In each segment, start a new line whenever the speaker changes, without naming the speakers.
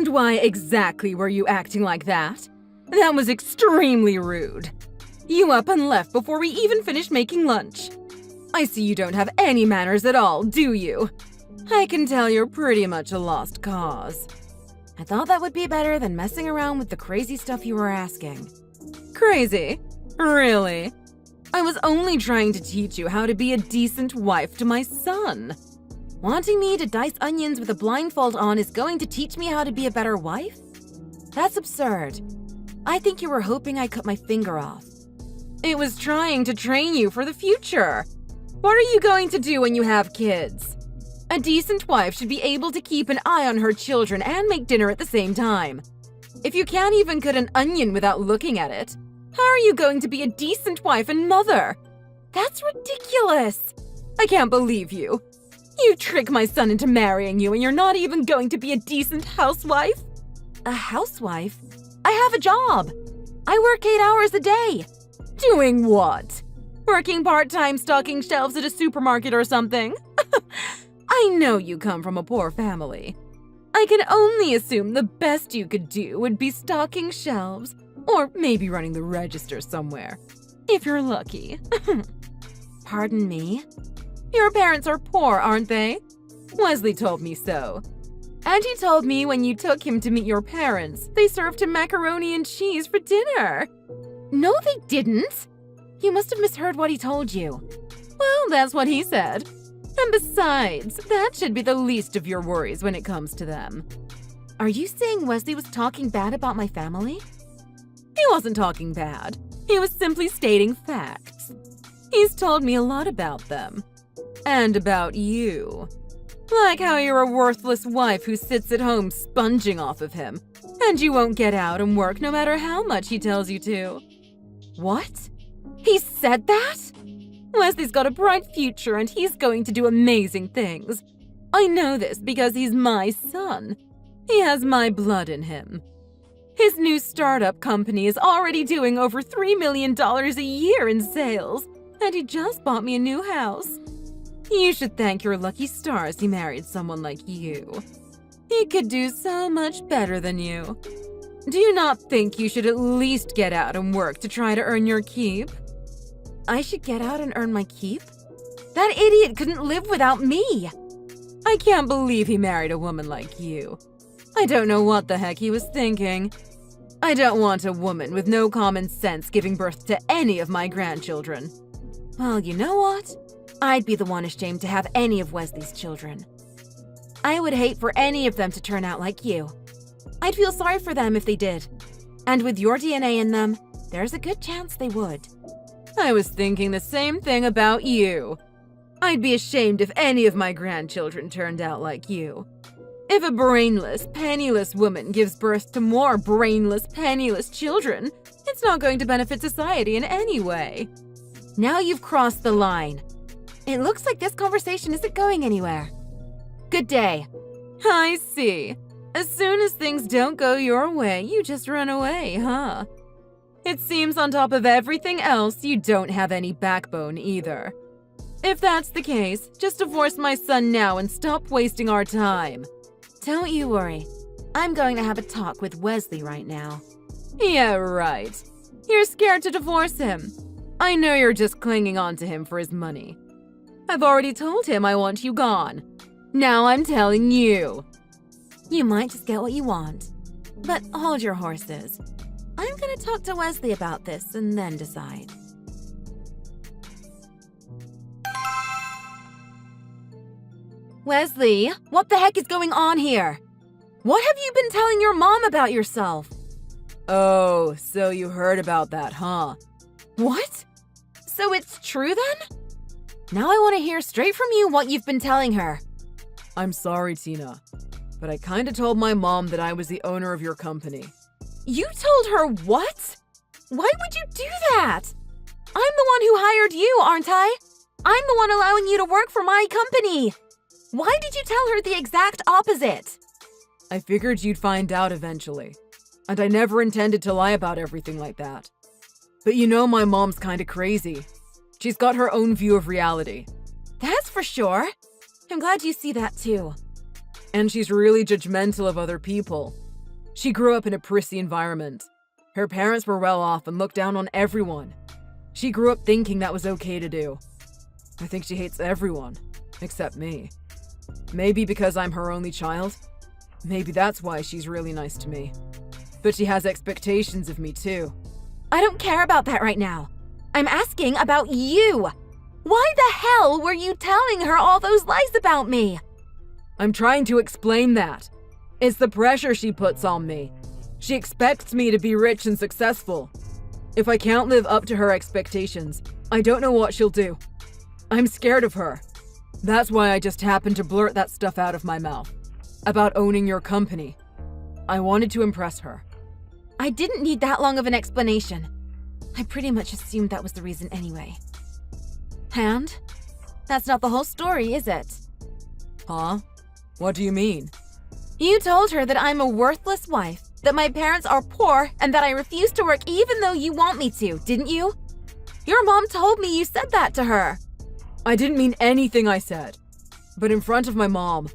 And why exactly were you acting like that? That was extremely rude. You up and left before we even finished making lunch. I see you don't have any manners at all, do you? I can tell you're pretty much a lost cause. I thought that would be better than messing around with the crazy stuff you were asking. Crazy? Really? I was only trying to teach you how to be a decent wife to my son. Wanting me to dice onions with a blindfold on is going to teach me how to be a better wife? That's absurd. I think you were hoping I cut my finger off. It was trying to train you for the future. What are you going to do when you have kids? A decent wife should be able to keep an eye on her children and make dinner at the same time. If you can't even cut an onion without looking at it, how are you going to be a decent wife and mother? That's ridiculous. I can't believe you. You tricked my son into marrying you and you're not even going to be a decent housewife? A housewife? I have a job. I work 8 hours a day. Doing what? Working part-time stocking shelves at a supermarket or something? I know you come from a poor family. I can only assume the best you could do would be stocking shelves, or maybe running the register somewhere, if you're lucky. Pardon me? Your parents are poor, aren't they? Wesley told me so. And he told me when you took him to meet your parents, they served him macaroni and cheese for dinner. No, they didn't. You must have misheard what he told you. Well, that's what he said. And besides, that should be the least of your worries when it comes to them. Are you saying Wesley was talking bad about my family? He wasn't talking bad. He was simply stating facts. He's told me a lot about them. And about you. Like how you're a worthless wife who sits at home sponging off of him, and you won't get out and work no matter how much he tells you to. What? He said that? Wesley's got a bright future and he's going to do amazing things. I know this because he's my son. He has my blood in him. His new startup company is already doing over $3 million a year in sales, and he just bought me a new house. You should thank your lucky stars he married someone like you. He could do so much better than you. Do you not think you should at least get out and work to try to earn your keep? I should get out and earn my keep? That idiot couldn't live without me. I can't believe he married a woman like you. I don't know what the heck he was thinking. I don't want a woman with no common sense giving birth to any of my grandchildren. Well, you know what? I'd be the one ashamed to have any of Wesley's children. I would hate for any of them to turn out like you. I'd feel sorry for them if they did. And with your DNA in them, there's a good chance they would. I was thinking the same thing about you. I'd be ashamed if any of my grandchildren turned out like you. If a brainless, penniless woman gives birth to more brainless, penniless children, it's not going to benefit society in any way. Now you've crossed the line. It looks like this conversation isn't going anywhere. Good day. I see. As soon as things don't go your way, you just run away, huh? It seems on top of everything else, you don't have any backbone either. If that's the case, just divorce my son now and stop wasting our time. Don't you worry. I'm going to have a talk with Wesley right now. Yeah, right. You're scared to divorce him. I know you're just clinging on to him for his money. I've already told him I want you gone. Now I'm telling you. You might just get what you want. But hold your horses. I'm gonna talk to Wesley about this and then decide. Wesley, what the heck is going on here? What have you been telling your mom about yourself? Oh, so you heard about that, huh? What? So it's true then? Now I want to hear straight from you what you've been telling her. I'm sorry, Tina, but I kinda told my mom that I was the owner of your company. You told her what? Why would you do that? I'm the one who hired you, aren't I? I'm the one allowing you to work for my company. Why did you tell her the exact opposite? I figured you'd find out eventually. And I never intended to lie about everything like that. But you know my mom's kinda crazy. She's got her own view of reality. That's for sure. I'm glad you see that too. And she's really judgmental of other people. She grew up in a prissy environment. Her parents were well off and looked down on everyone. She grew up thinking that was okay to do. I think she hates everyone, except me. Maybe because I'm her only child? Maybe that's why she's really nice to me. But she has expectations of me too.
I don't care about that right now. I'm asking about you. Why the hell were you telling her all those lies about me?
I'm trying to explain that. It's the pressure she puts on me. She expects me to be rich and successful. If I can't live up to her expectations, I don't know what she'll do. I'm scared of her. That's why I just happened to blurt that stuff out of my mouth. About owning your company. I wanted to impress her.
I didn't need that long of an explanation. I pretty much assumed that was the reason anyway. And? That's not the whole story, is it?
Huh? What do you mean?
You told her that I'm a worthless wife, that my parents are poor, and that I refuse to work even though you want me to, didn't you? Your mom told me you said that to her.
I didn't mean anything I said. But in front of my mom,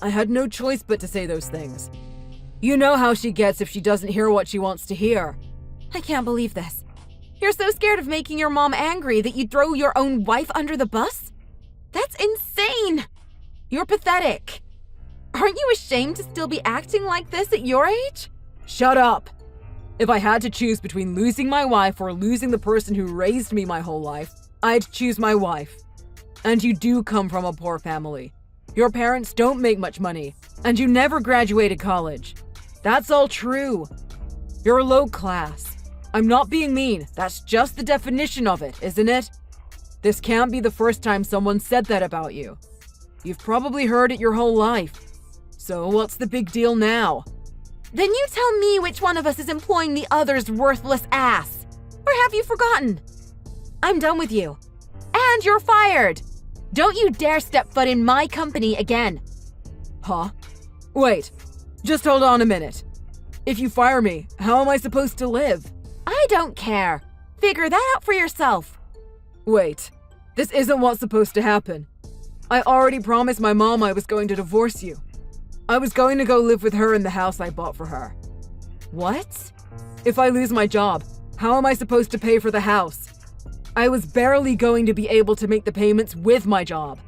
I had no choice but to say those things. You know how she gets if she doesn't hear what she wants to hear.
I can't believe this. You're so scared of making your mom angry that you'd throw your own wife under the bus? That's insane! You're pathetic. Aren't you ashamed to still be acting like this at your age?
Shut up! If I had to choose between losing my wife or losing the person who raised me my whole life, I'd choose my wife. And you do come from a poor family. Your parents don't make much money, and you never graduated college. That's all true. You're low class. I'm not being mean. That's just the definition of it, isn't it? This can't be the first time someone said that about you. You've probably heard it your whole life. So what's the big deal now?
Then you tell me which one of us is employing the other's worthless ass. Or have you forgotten? I'm done with you. And you're fired. Don't you dare step foot in my company again.
Huh? Wait, just hold on a minute. If you fire me, how am I supposed to live?
I don't care. Figure that out for yourself.
Wait, this isn't what's supposed to happen. I already promised my mom I was going to divorce you. I was going to go live with her in the house I bought for her.
What?
If I lose my job, how am I supposed to pay for the house? I was barely going to be able to make the payments with my job.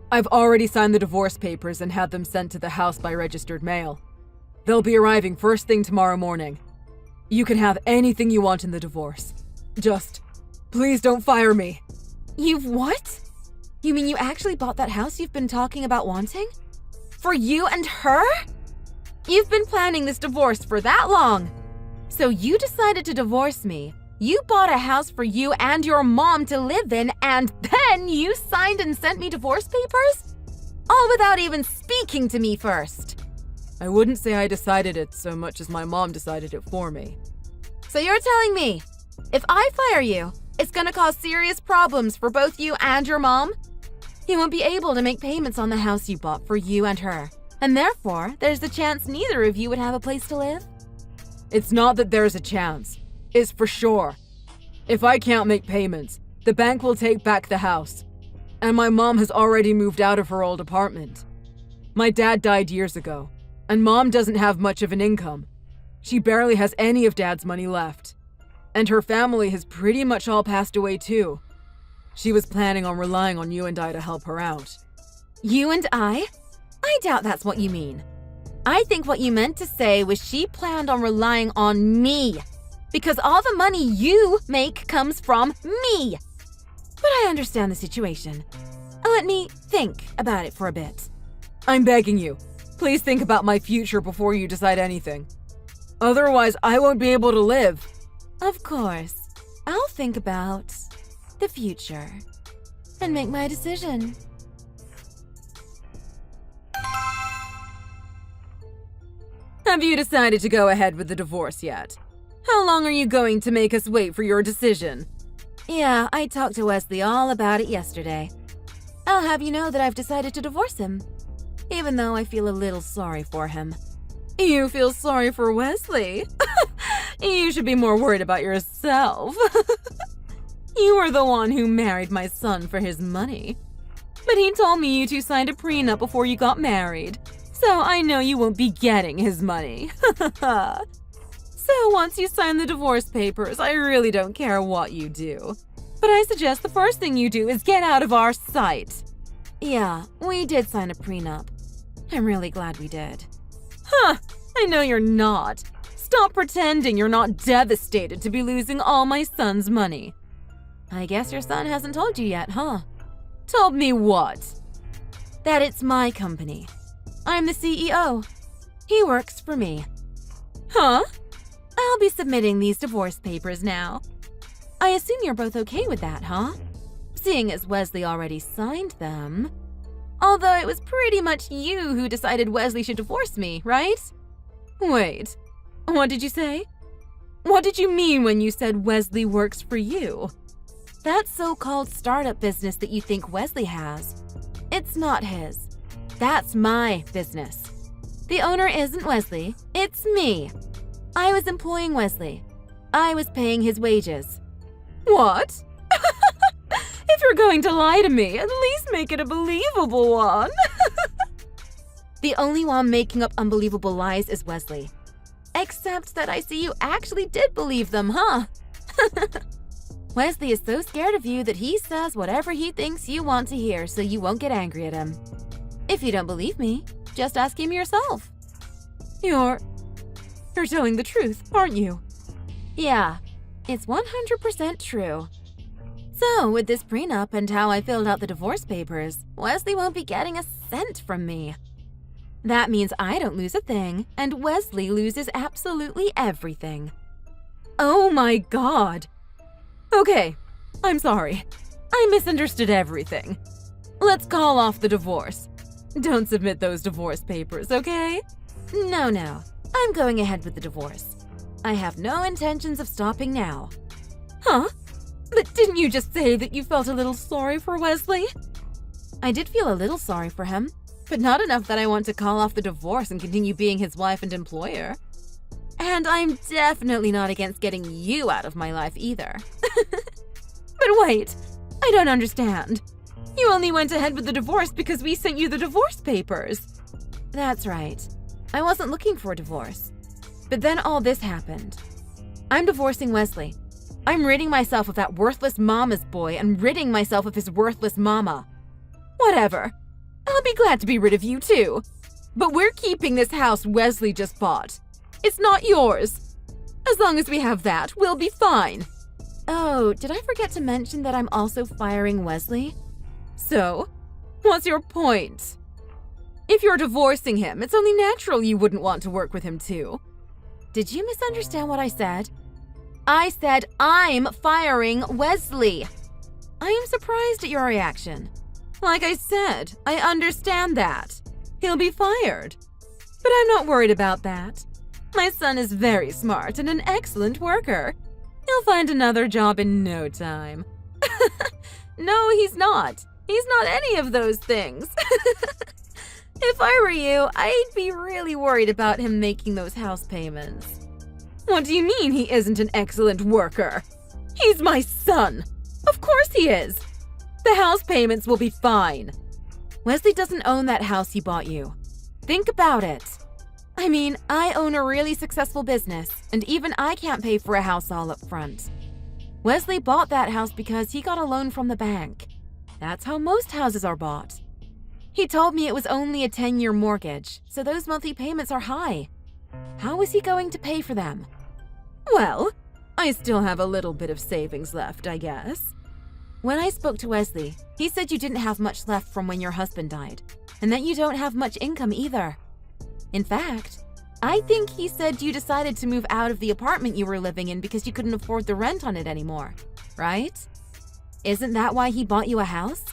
I've already signed the divorce papers and had them sent to the house by registered mail. They'll be arriving first thing tomorrow morning. You can have anything you want in the divorce. Just, please don't fire me.
You've what? You mean you actually bought that house you've been talking about wanting? For you and her? You've been planning this divorce for that long. So you decided to divorce me. You bought a house for you and your mom to live in, and then you signed and sent me divorce papers? All without even speaking to me first.
I wouldn't say I decided it so much as my mom decided it for me.
So you're telling me, if I fire you, it's gonna cause serious problems for both you and your mom? You won't be able to make payments on the house you bought for you and her, and therefore, there's a chance neither of you would have a place to live?
It's not that there's a chance. It's for sure. If I can't make payments, the bank will take back the house. And my mom has already moved out of her old apartment. My dad died years ago, and mom doesn't have much of an income. She barely has any of dad's money left. And her family has pretty much all passed away too. She was planning on relying on you and I to help her out.
You and I? I doubt that's what you mean. I think what you meant to say was she planned on relying on me. Because all the money you make comes from me. But I understand the situation. Let me think about it for a bit.
I'm begging you. Please think about my future before you decide anything. Otherwise, I won't be able to live.
Of course. I'll think about the future and make my decision.
Have you decided to go ahead with the divorce yet? How long are you going to make us wait for your decision?
Yeah, I talked to Wesley all about it yesterday. I'll have you know that I've decided to divorce him, even though I feel a little sorry for him.
You feel sorry for Wesley? You should be more worried about yourself. You were the one who married my son for his money. But he told me you two signed a prenup before you got married. So I know you won't be getting his money. So once you sign the divorce papers, I really don't care what you do. But I suggest the first thing you do is get out of our sight.
Yeah, we did sign a prenup. I'm really glad we did.
Huh, I know you're not. Stop pretending you're not devastated to be losing all my son's money.
I guess your son hasn't told you yet, huh?
Told me what?
That it's my company. I'm the CEO. He works for me.
Huh?
I'll be submitting these divorce papers now. I assume you're both okay with that, huh? Seeing as Wesley already signed them. Although it was pretty much you who decided Wesley should divorce me, right?
Wait, what did you say? What did you mean when you said Wesley works for you?
That so-called startup business that you think Wesley has. It's not his. That's my business. The owner isn't Wesley, it's me. I was employing Wesley. I was paying his wages.
What? If you're going to lie to me, at least make it a believable one.
The only one making up unbelievable lies is Wesley. Except that I see you actually did believe them, huh? Wesley is so scared of you that he says whatever he thinks you want to hear so you won't get angry at him. If you don't believe me, just ask him yourself.
You're telling the truth, aren't you?
Yeah, it's 100% true. So, with this prenup and how I filled out the divorce papers, Wesley won't be getting a cent from me. That means I don't lose a thing, and Wesley loses absolutely everything.
Oh my God. Okay, I'm sorry. I misunderstood everything. Let's call off the divorce. Don't submit those divorce papers, okay?
No. I'm going ahead with the divorce. I have no intentions of stopping now.
Huh? But didn't you just say that you felt a little sorry for Wesley?
I did feel a little sorry for him, but not enough that I want to call off the divorce and continue being his wife and employer. And I'm definitely not against getting you out of my life either.
But wait, I don't understand. You only went ahead with the divorce because we sent you the divorce papers.
That's right. I wasn't looking for a divorce. But then all this happened. I'm divorcing Wesley. I'm ridding myself of that worthless mama's boy and ridding myself of his worthless mama.
Whatever. I'll be glad to be rid of you too. But we're keeping this house Wesley just bought. It's not yours. As long as we have that, we'll be fine.
Oh, did I forget to mention that I'm also firing Wesley?
So, what's your point? If you're divorcing him, it's only natural you wouldn't want to work with him too.
Did you misunderstand what I said? I said I'm firing Wesley. I am surprised at your reaction.
Like I said, I understand that. He'll be fired. But I'm not worried about that. My son is very smart and an excellent worker. He'll find another job in no time. No, he's not. He's not any of those things. If I were you, I'd be really worried about him making those house payments. What do you mean he isn't an excellent worker? He's my son. Of course he is. The house payments will be fine.
Wesley doesn't own that house he bought you. Think about it. I mean, I own a really successful business, and even I can't pay for a house all up front. Wesley bought that house because he got a loan from the bank. That's how most houses are bought. He told me it was only a 10-year mortgage, so those monthly payments are high. How is he going to pay for them?
Well, I still have a little bit of savings left, I guess.
When I spoke to Wesley, he said you didn't have much left from when your husband died, and that you don't have much income either. In fact, I think he said you decided to move out of the apartment you were living in because you couldn't afford the rent on it anymore, right? Isn't that why he bought you a house?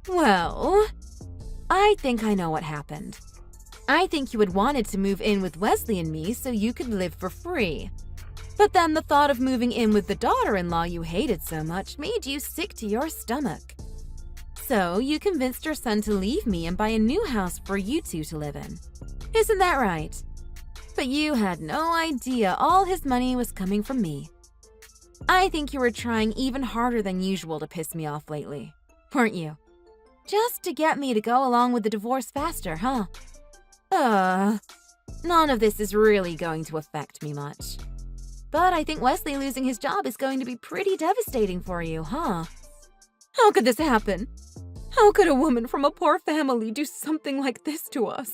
Well,
I think I know what happened. I think you had wanted to move in with Wesley and me so you could live for free. But then the thought of moving in with the daughter-in-law you hated so much made you sick to your stomach. So you convinced your son to leave me and buy a new house for you two to live in. Isn't that right? But you had no idea all his money was coming from me. I think you were trying even harder than usual to piss me off lately, weren't you? Just to get me to go along with the divorce faster, huh? None of this is really going to affect me much. But I think Wesley losing his job is going to be pretty devastating for you, huh?
How could this happen? How could a woman from a poor family do something like this to us?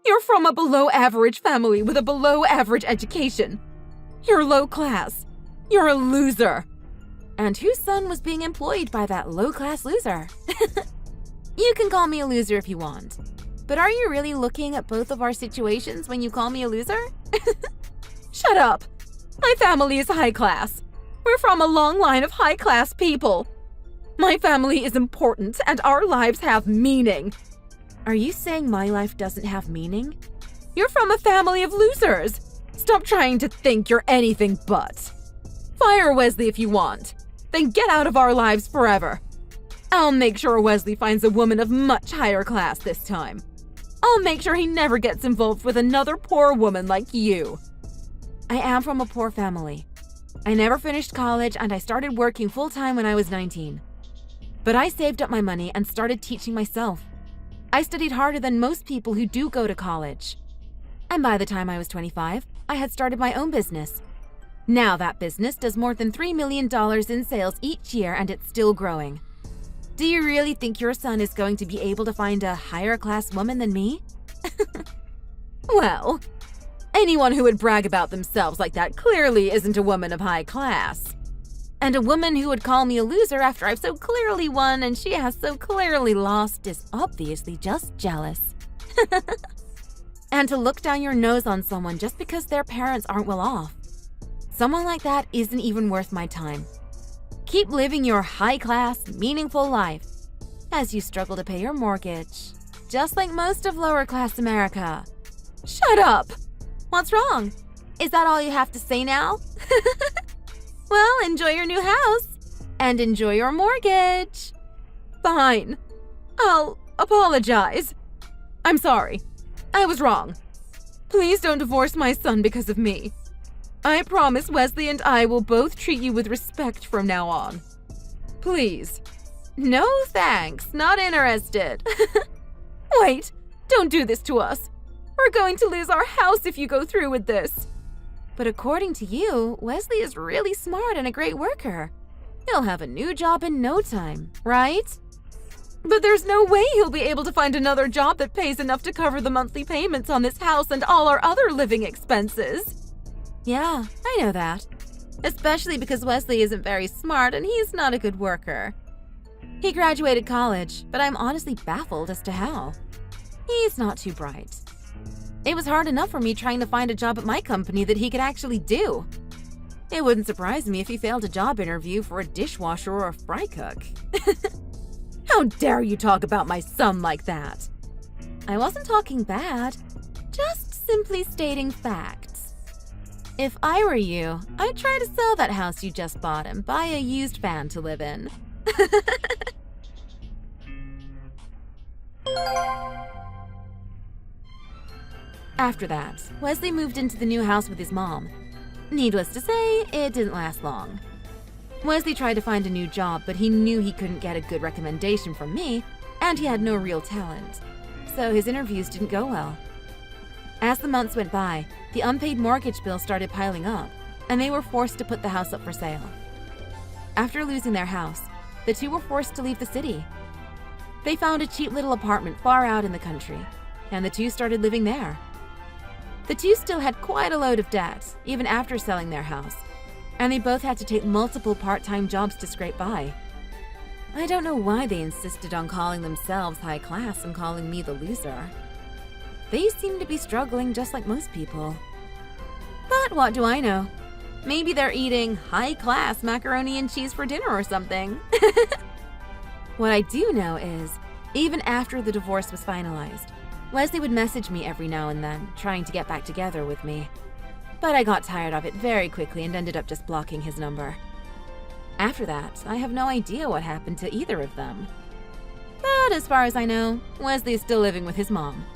You're from a below-average family with a below-average education. You're low class. You're a loser.
And whose son was being employed by that low-class loser? You can call me a loser if you want. But are you really looking at both of our situations when you call me a loser?
Shut up! My family is high class. We're from a long line of high-class people. My family is important, and our lives have meaning.
Are you saying my life doesn't have meaning?
You're from a family of losers. Stop trying to think you're anything but. Fire Wesley if you want. Then get out of our lives forever. I'll make sure Wesley finds a woman of much higher class this time. I'll make sure he never gets involved with another poor woman like you.
I am from a poor family. I never finished college, and I started working full-time when I was 19. But I saved up my money and started teaching myself. I studied harder than most people who do go to college. And by the time I was 25, I had started my own business. Now that business does more than $3 million in sales each year, and it's still growing. Do you really think your son is going to be able to find a higher class woman than me?
Well, anyone who would brag about themselves like that clearly isn't a woman of high class.
And a woman who would call me a loser after I've so clearly won and she has so clearly lost is obviously just jealous. And to look down your nose on someone just because their parents aren't well off. Someone like that isn't even worth my time. Keep living your high-class, meaningful life as you struggle to pay your mortgage, just like most of lower-class America.
Shut up!
What's wrong? Is that all you have to say now? Well, enjoy your new house and enjoy your mortgage.
Fine. I'll apologize. I'm sorry. I was wrong. Please don't divorce my son because of me. I promise Wesley and I will both treat you with respect from now on. Please.
No thanks, not interested.
Wait, don't do this to us. We're going to lose our house if you go through with this.
But according to you, Wesley is really smart and a great worker. He'll have a new job in no time, right?
But there's no way he'll be able to find another job that pays enough to cover the monthly payments on this house and all our other living expenses.
Yeah, I know that. Especially because Wesley isn't very smart and he's not a good worker. He graduated college, but I'm honestly baffled as to how. He's not too bright. It was hard enough for me trying to find a job at my company that he could actually do. It wouldn't surprise me if he failed a job interview for a dishwasher or a fry cook.
How dare you talk about my son like that?
I wasn't talking bad, just simply stating facts. If I were you, I'd try to sell that house you just bought and buy a used van to live in. After that, Wesley moved into the new house with his mom. Needless to say, it didn't last long. Wesley tried to find a new job, but he knew he couldn't get a good recommendation from me, and he had no real talent. So his interviews didn't go well. As the months went by, the unpaid mortgage bill started piling up, and they were forced to put the house up for sale. After losing their house, the two were forced to leave the city. They found a cheap little apartment far out in the country, and the two started living there. The two still had quite a load of debt, even after selling their house, and they both had to take multiple part-time jobs to scrape by. I don't know why they insisted on calling themselves high class and calling me the loser. They seem to be struggling just like most people. But what do I know? Maybe they're eating high-class macaroni and cheese for dinner or something. What I do know is, even after the divorce was finalized, Wesley would message me every now and then, trying to get back together with me. But I got tired of it very quickly and ended up just blocking his number. After that, I have no idea what happened to either of them. But as far as I know, Wesley is still living with his mom,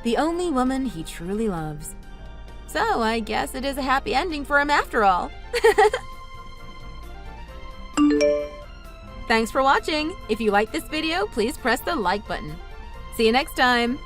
the only woman he truly loves. So I guess it is a happy ending for him after all.
Thanks for watching. If you liked this video, please press the like button. See you next time.